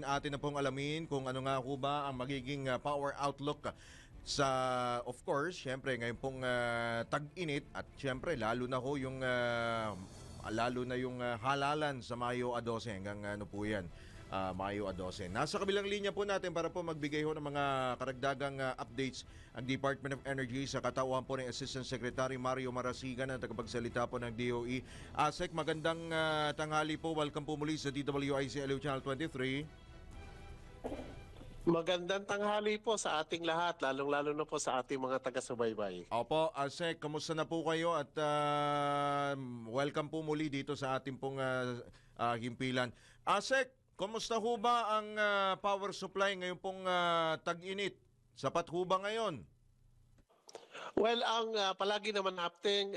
Atin na pong alamin kung ano nga ho ba ang magiging power outlook sa, of course, syempre ngayon pong tag-init at syempre lalo na yung halalan sa Mayo 12 hanggang ano po yan, Mayo 12. Nasa kabilang linya po natin para po magbigay ho ng mga karagdagang updates ang Department of Energy sa katauhan po ng Assistant Secretary Mario Marasigan na tagapagsalita po ng DOE. Asek, magandang tanghali po. Welcome po muli sa DWIC LU Channel 23. Magandang tanghali po sa ating lahat, lalong-lalo na po sa ating mga taga-subaybay. Opo, Asek, kamusta na po kayo at welcome po muli dito sa ating pong himpilan. Asek, kamusta ho ba ang power supply ngayon pong tag-init? Sapat ho ba ngayon? Well, ang palagi naman natin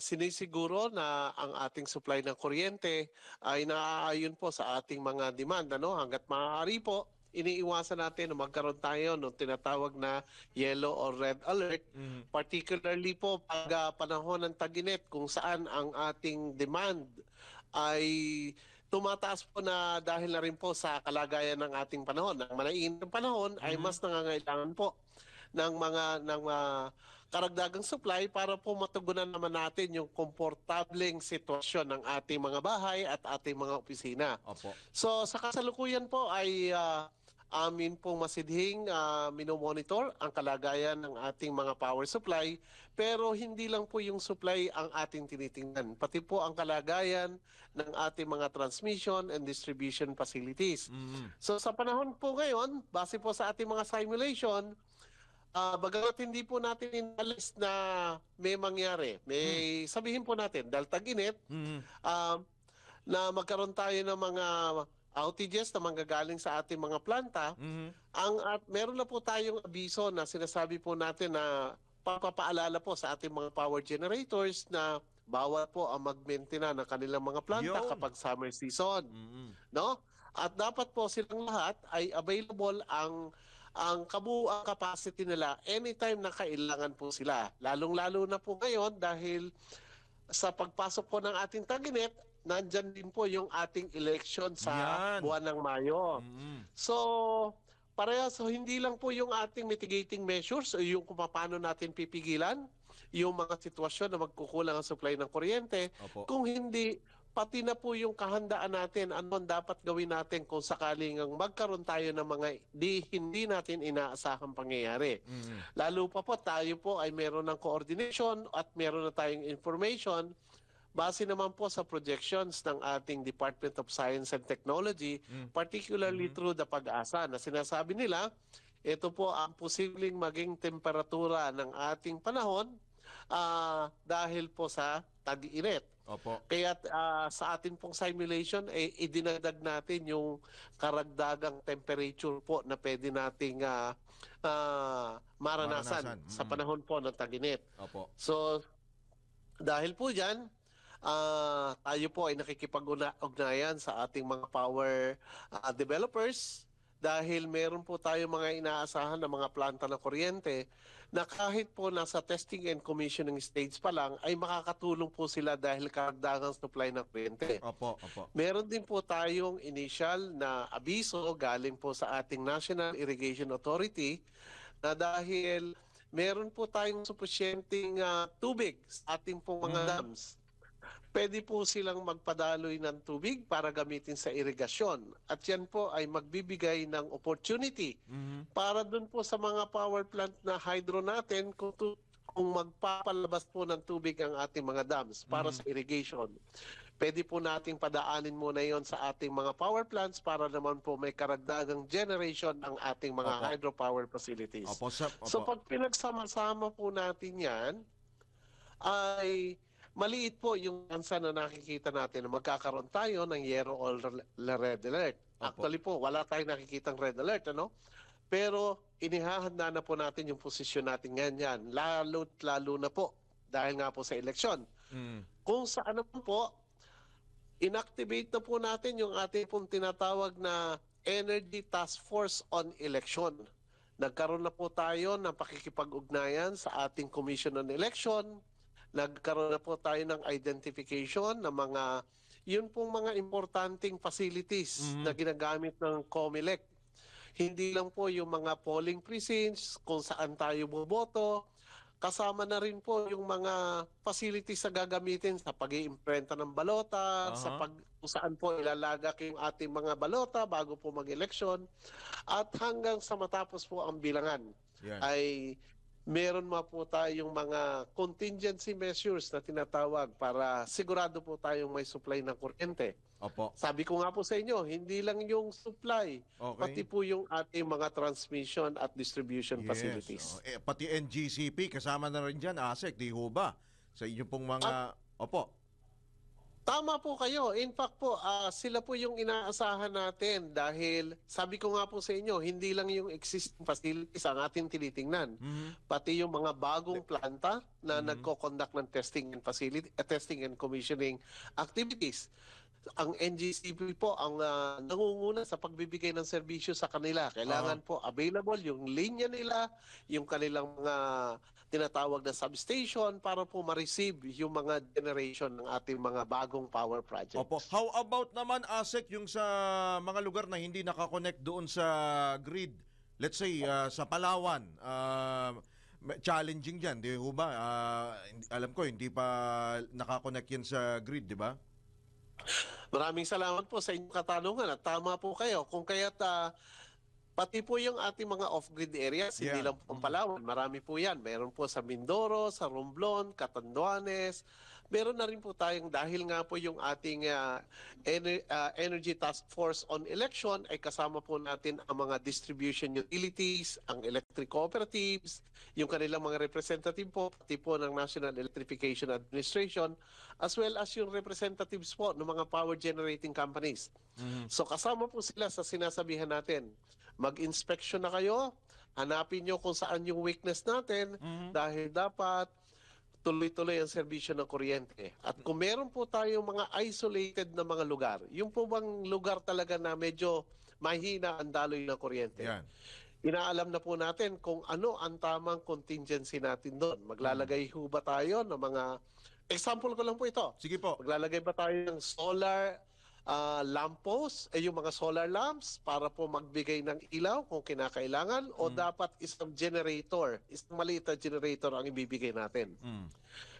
sinisiguro na ang ating supply ng kuryente ay naaayon po sa ating mga demand. Hanggat maaari po, iniiwasan natin na magkaroon tayo ng tinatawag na yellow or red alert. Particularly po pag panahon ng tag-init kung saan ang ating demand ay tumataas po na dahil na rin po sa kalagayan ng ating panahon. Ang manainit ng panahon ay mas nangangailangan po ng mga karagdagang supply para po matugunan naman natin yung komportableng sitwasyon ng ating mga bahay at ating mga opisina. Opo. So sa kasalukuyan po ay amin pong masidhing minomonitor ang kalagayan ng ating mga power supply, pero hindi lang po yung supply ang ating tinitingnan, pati po ang kalagayan ng ating mga transmission and distribution facilities. So sa panahon po ngayon, base po sa ating mga simulation, bagamat hindi po natin inalis na may mangyari, may sabihin po natin, dahil tag-init, na magkaroon tayo ng mga outages na manggagaling sa ating mga planta, at meron na po tayong abiso na sinasabi po natin na papapaalala po sa ating mga power generators na bawal po ang mag-maintain ng kanilang mga planta kapag summer season. No? At dapat po silang lahat ay available ang kabuuang capacity nila anytime na kailangan po sila. Lalong-lalo na po ngayon dahil sa pagpasok po ng ating tag-init, nandyan din po yung ating election sa buwan ng Mayo. So, so hindi lang po yung ating mitigating measures o yung kung paano natin pipigilan yung mga sitwasyon na magkukulang ang supply ng kuryente, kung hindi pati na po yung kahandaan natin, ano ang dapat gawin natin kung sakaling magkaroon tayo ng mga hindi natin inaasahang pangyayari. Lalo pa po tayo po ay meron ng coordination at meron na tayong information base naman po sa projections ng ating Department of Science and Technology, particularly through the Pag-asa, na sinasabi nila, ito po ang posibleng maging temperatura ng ating panahon dahil po sa tag-init. Kaya sa atin pong simulation, idinagdag natin yung karagdagang temperature po na pwede nating maranasan sa panahon po ng tag-init. So, dahil po dyan, tayo po ay nakikipag-ugnayan sa ating mga power developers dahil meron po tayo mga inaasahan na mga planta ng kuryente na kahit po nasa testing and commissioning stage pa lang ay makakatulong po sila dahil karagdagang supply ng kuryente. Meron din po tayong initial na abiso galing po sa ating National Irrigation Authority na dahil meron po tayong supisyenteng tubig sa ating pong mga dams, pwede po silang magpadaloy ng tubig para gamitin sa irigasyon. At yan po ay magbibigay ng opportunity para dun po sa mga power plant na hydro natin kung magpapalabas po ng tubig ang ating mga dams para sa irrigation. Pwede po nating padaanin muna yon sa ating mga power plants para naman po may karagdagang generation ang ating mga hydropower facilities. So pag pinagsama-sama po natin yan, ay maliit po yung ansa na nakikita natin na magkakaroon tayo ng yellow or red alert. Actually po, wala tayong nakikitang red alert, pero inihahanda na po natin yung posisyon natin ganyan, lalo na po dahil nga po sa eleksyon. Kung saan po, inactivate na po natin yung ating pong tinatawag na Energy Task Force on Election. Nagkaroon na po tayo ng pakikipag-ugnayan sa ating Commission on Election. Nagkaroon na po tayo ng identification ng mga yun pong mga importanteng facilities Mhm. na ginagamit ng COMELEC. Hindi lang po yung mga polling precincts kung saan tayo boboto, kasama na rin po yung mga facilities na gagamitin sa pag-iimprenta ng balota, sa Aha. kung saan po ilalagak yung ating mga balota bago po mag-eleksyon, at hanggang sa matapos po ang bilangan Yan. ay meron po tayong mga contingency measures na tinatawag para sigurado po tayong may supply ng kuryente. Opo. Sabi ko nga po sa inyo, hindi lang yung supply, pati Okay. po yung ating mga transmission at distribution Yes. facilities. Pati NGCP kasama na rin dyan, ASEC, di ho ba? Sa inyo pong At mga... Opo. tama po kayo. In fact po, sila po yung inaasahan natin dahil sabi ko nga po sa inyo, hindi lang yung existing facilities ang ating tinitingnan. Mhm. Pati yung mga bagong planta na Mhm. nagko-conduct ng testing and testing and commissioning activities. Ang NGCP po ang nangunguna sa pagbibigay ng serbisyo sa kanila. Aha. Kailangan po available yung linya nila, yung kanilang mga tinatawag na substation para po ma-receive yung mga generation ng ating mga bagong power Opo. projects. How about naman, ASEC, yung sa mga lugar na hindi nakakonect doon sa grid? Let's say, sa Palawan, challenging dyan, di ho ba? Alam ko, hindi pa nakakonect yan sa grid, di ba? Maraming salamat po sa inyong katanungan at tama po kayo. Kung kaya't pati po yung ating mga off-grid areas, hindi Yeah. lang po ang Palawan, marami po yan. Meron po sa Mindoro, sa Romblon, Catanduanes. Meron na rin po tayong dahil nga po yung ating Energy Task Force on Election ay kasama po natin ang mga distribution utilities, ang electric cooperatives, yung kanilang mga representative po, pati po ng National Electrification Administration, as well as yung representatives po ng mga power generating companies. Mhm. So kasama po sila sa sinasabihan natin, mag-inspection na kayo, hanapin nyo kung saan yung weakness natin Mhm. dahil dapat tuloy-tuloy ang serbisyo ng kuryente. At kung meron po tayong mga isolated na mga lugar, yung po bang lugar talaga na medyo mahina ang daloy ng kuryente, Yan. inaalam na po natin kung ano ang tamang contingency natin doon. Maglalagay ho ba tayo ng mga, example ko lang po ito, Sige po. maglalagay ba tayo ng solar lamp post, yung mga solar lamps para po magbigay ng ilaw kung kinakailangan o dapat isang generator, isang maliit na generator ang ibibigay natin. Mm.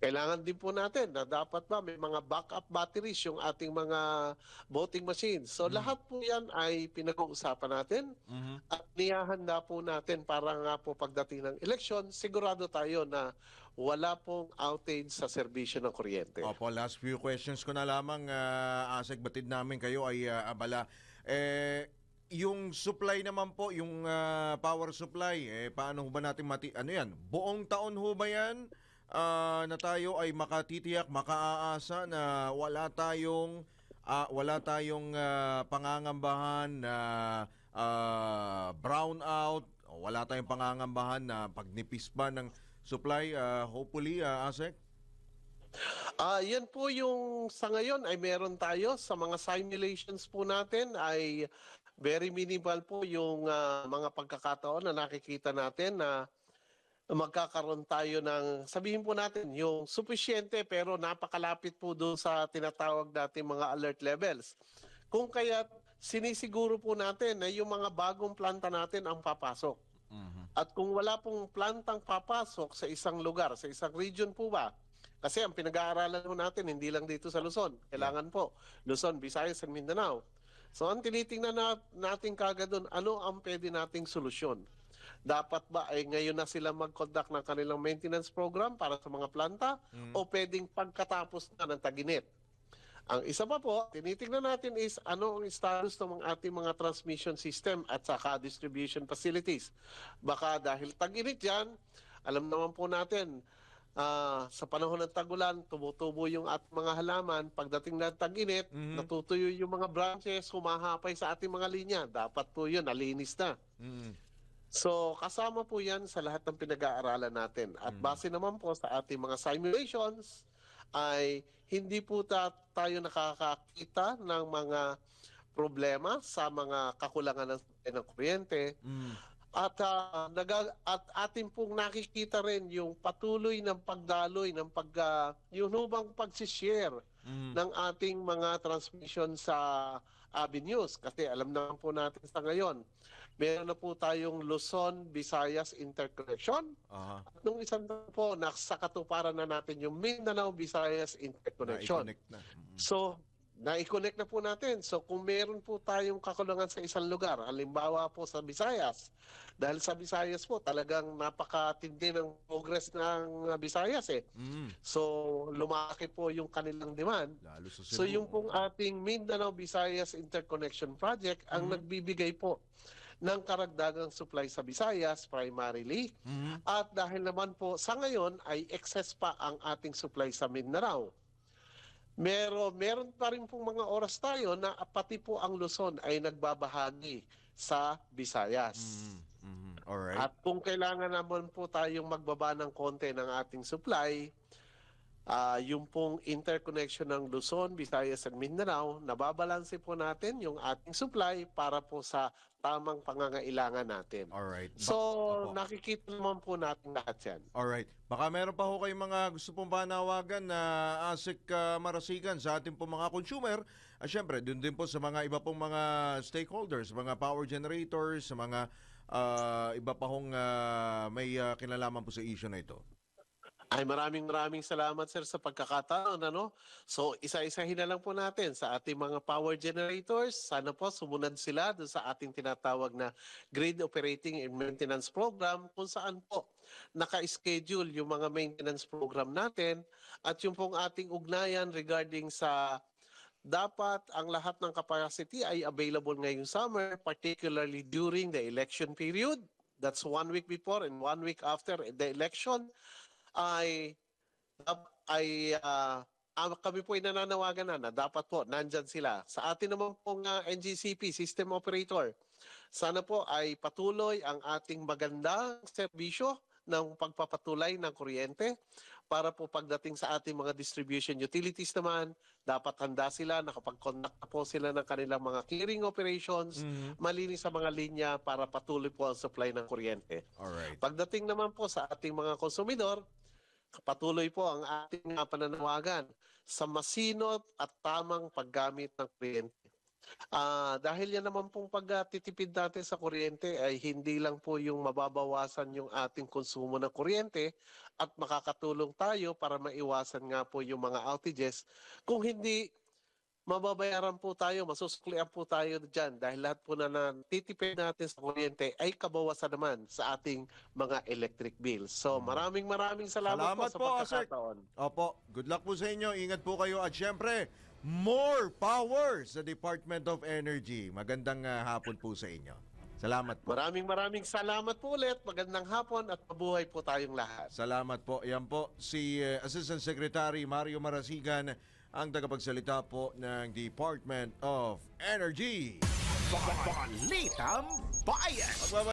Kailangan din po natin na dapat ba may mga backup batteries yung ating mga voting machines. So lahat po yan ay pinag-uusapan natin Mhm. at niyahanda po natin para nga po pagdating ng eleksyon, sigurado tayo na wala pong outage sa serbisyo ng kuryente. Opo, last few questions ko na lamang, ASEC, batid namin kayo ay abala. Yung supply naman po, yung power supply, paano ho ba natin ano yan? Buong taon ho ba yan na tayo ay makatitiyak, makaaasa na wala tayong pangangambahan na brownout, wala tayong pangangambahan na pagnipis ba ng supply, hopefully, ASEC? Yan po yung sa ngayon ay meron tayo sa mga simulations po natin ay very minimal po yung mga pagkakataon na nakikita natin na magkakaroon tayo ng, sabihin po natin, yung sufficiente pero napakalapit po doon sa tinatawag natin mga alert levels. Kung kaya sinisiguro po natin na yung mga bagong planta natin ang papasok. Mhm. At kung wala pong plantang papasok sa isang lugar, sa isang region po ba, kasi ang pinag-aaralan po natin, hindi lang dito sa Luzon. Kailangan po, Luzon, Visayas, and Mindanao. So ang tinitingnan natin kagad doon, ano ang pwede nating solusyon? Dapat ba ay ngayon na sila mag-conduct ng kanilang maintenance program para sa mga planta o pwedeng pagkatapos na ng taginit? Ang isa pa po, tinitingnan natin is ano ang status ng ating mga transmission system at saka distribution facilities. Baka dahil tag-init yan, alam naman po natin, sa panahon ng tagulan, tumutubo yung ating mga halaman. Pagdating ng tag-init, natutuyo yung mga branches, humahapay sa ating mga linya. Dapat po yun, nalinis na. Mhm. So, kasama po yan sa lahat ng pinag-aaralan natin. At base naman po sa ating mga simulations, ay hindi po tayo nakakakita ng mga problema sa mga kakulangan ng supply ng kuryente. Mhm. At atin pong nakikita rin yung patuloy ng pagdaloy, ng yung hubang pagsishare ng ating mga transmission sa avenues. Kasi alam naman po natin sa ngayon, meron na po tayong Luzon-Visayas interconnection. Aha. At nung isang taon po, nasa katuparan na natin yung Mindanao-Visayas interconnection. Na-connect na. So, na-connect na po natin. So, kung meron po tayong kakulangan sa isang lugar, halimbawa po sa Visayas, dahil sa Visayas po, talagang napakatindi ng progress ng Visayas eh. So, lumaki po yung kanilang demand. Lalo sa So, Cebu. yung pong ating Mindanao-Visayas Interconnection Project ang nagbibigay po ng karagdagang supply sa Visayas primarily. At dahil naman po sa ngayon ay excess pa ang ating supply sa Mindanao. Meron pa rin pong mga oras tayo na pati po ang Luzon ay nagbabahagi sa Visayas. Alright. At kung kailangan naman po tayong magbaba ng konti ng ating supply, yung pong interconnection ng Luzon, Visayas at Mindanao, nababalanse po natin yung ating supply para po sa tamang pangangailangan natin. Alright. So, Opo. nakikita naman po natin lahat yan. Alright. Baka meron pa ho kayong mga gusto pong panawagan na ASEC marasigan sa ating pong mga consumer. At syempre, dun din po sa mga iba pong mga stakeholders, mga power generators, sa mga iba pa hong may kinalaman po sa issue na ito. Ay maraming salamat sir sa pagkakataon. So isa-isahin na lang po natin sa ating mga power generators. Sana po sumunod sila doon sa ating tinatawag na Grid Operating and Maintenance Program kung saan po naka-schedule yung mga maintenance program natin at yung pong ating ugnayan regarding sa dapat ang lahat ng capacity ay available ngayong summer, particularly during the election period. That's 1 week before and 1 week after the election. Kami po ay nananawagan na dapat po nandyan sila. Sa atin naman pong NGCP, System Operator, sana po ay patuloy ang ating magandang serbisyo ng pagpapatulay ng kuryente para po pagdating sa ating mga distribution utilities naman, dapat handa sila, nakapag-conduct na po sila ng kanilang mga clearing operations, malinis sa mga linya para patuloy po ang supply ng kuryente. Alright. Pagdating naman po sa ating mga konsumidor, patuloy po ang ating pananawagan sa masinop at tamang paggamit ng kuryente. Dahil yan naman pong pagtitipid natin sa kuryente ay hindi lang po yung mababawasan yung ating konsumo ng kuryente at makakatulong tayo para maiwasan nga po yung mga outages. Kung hindi, mababayaran po tayo, masusuklian po tayo dyan dahil lahat po na natitipid natin sa kuryente ay kabawasan naman sa ating mga electric bills. So maraming salamat po sa Asek. pagkakataon. Opo, good luck po sa inyo. Ingat po kayo at syempre, more power sa Department of Energy. Magandang hapon po sa inyo. Salamat po. Maraming salamat po ulit. Magandang hapon at mabuhay po tayong lahat. Salamat po. Yan po si Assistant Secretary Mario Marasigan, ang tagapagsalita po ng Department of Energy. Balitang Bayan.